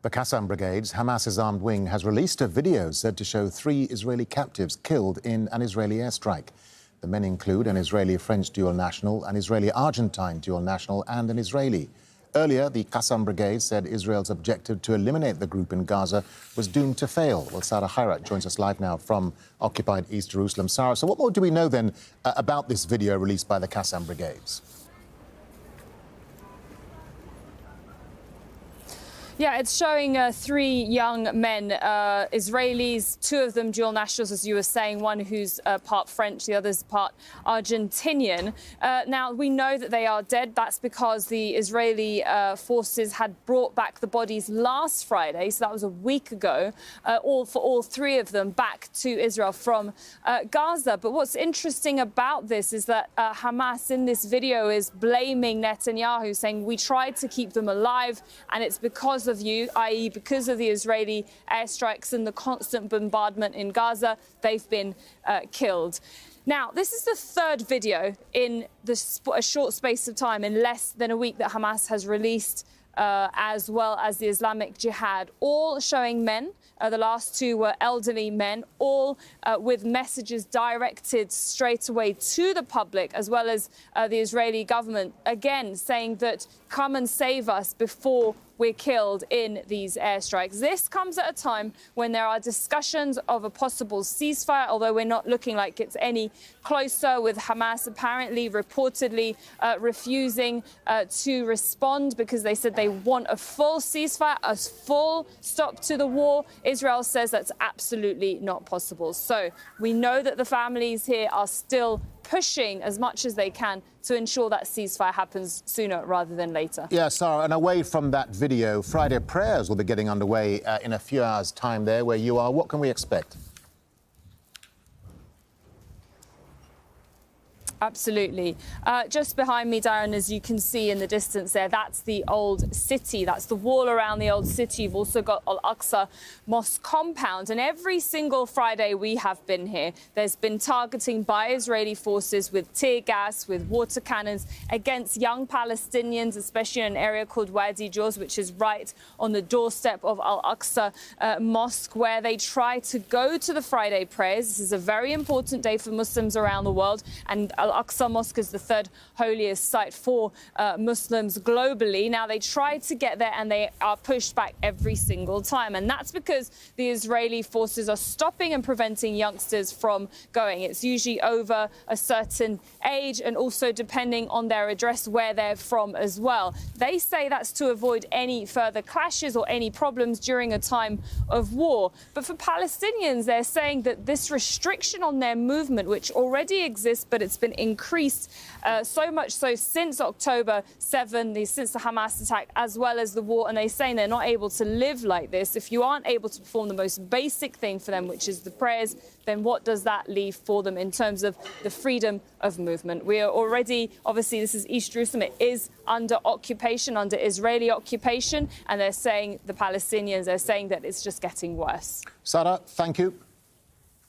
The Qassam Brigade's Hamas's armed wing has released a video said to show 3 Israeli captives killed in an Israeli airstrike. The men include an Israeli-French dual national, an Israeli-Argentine dual national and an Israeli. Earlier, the Qassam Brigade said Israel's objective to eliminate the group in Gaza was doomed to fail. Well, Sara Khairat joins us live now from occupied East Jerusalem. Sara, so what more do we know then about this video released by the Qassam Brigades? Yeah, it's showing 3 young men, Israelis, 2 of them dual nationals, as you were saying, one who's part French, the other's part Argentinian. Now, we know that they are dead. That's because the Israeli forces had brought back the bodies last Friday, so that was a week ago, all 3 of them back to Israel from Gaza. But what's interesting about this is that Hamas in this video is blaming Netanyahu, saying we tried to keep them alive, and it's because of you, i.e. because of the Israeli airstrikes and the constant bombardment in Gaza, they've been killed. Now, this is the 3rd video in a short space of time, in less than a week, that Hamas has released, as well as the Islamic Jihad, all showing men. The last 2 were elderly men, all with messages directed straight away to the public, as well as the Israeli government, again saying that come and save us before we're killed in these airstrikes. This comes at a time when there are discussions of a possible ceasefire, although we're not looking like it's any closer, with Hamas apparently, reportedly refusing to respond because they said they want a full ceasefire, a full stop to the war. Israel says that's absolutely not possible. So we know that the families here are still pushing as much as they can to ensure that ceasefire happens sooner rather than later. Yeah, Sarah, and away from that video, Friday prayers will be getting underway in a few hours' time there where you are. What can we expect? Absolutely. Just behind me, Darren, as you can see in the distance there, that's the old city. That's the wall around the old city. You've also got Al-Aqsa Mosque compound. And every single Friday we have been here, there's been targeting by Israeli forces with tear gas, with water cannons against young Palestinians, especially in an area called Wadi Juz, which is right on the doorstep of Al-Aqsa Mosque, where they try to go to the Friday prayers. This is a very important day for Muslims around the world, and Al-Aqsa Mosque is the 3rd holiest site for Muslims globally. Now, they try to get there and they are pushed back every single time. And that's because the Israeli forces are stopping and preventing youngsters from going. It's usually over a certain age and also depending on their address where they're from as well. They say that's to avoid any further clashes or any problems during a time of war. But for Palestinians, they're saying that this restriction on their movement, which already exists, but it's been increased so much so since October 7, since the Hamas attack, as well as the war. And they're saying they're not able to live like this. If you aren't able to perform the most basic thing for them, which is the prayers, then what does that leave for them in terms of the freedom of movement? We are already, obviously, this is East Jerusalem. It is under occupation, under Israeli occupation. And they're saying, the Palestinians, they're saying that it's just getting worse. Sara, thank you.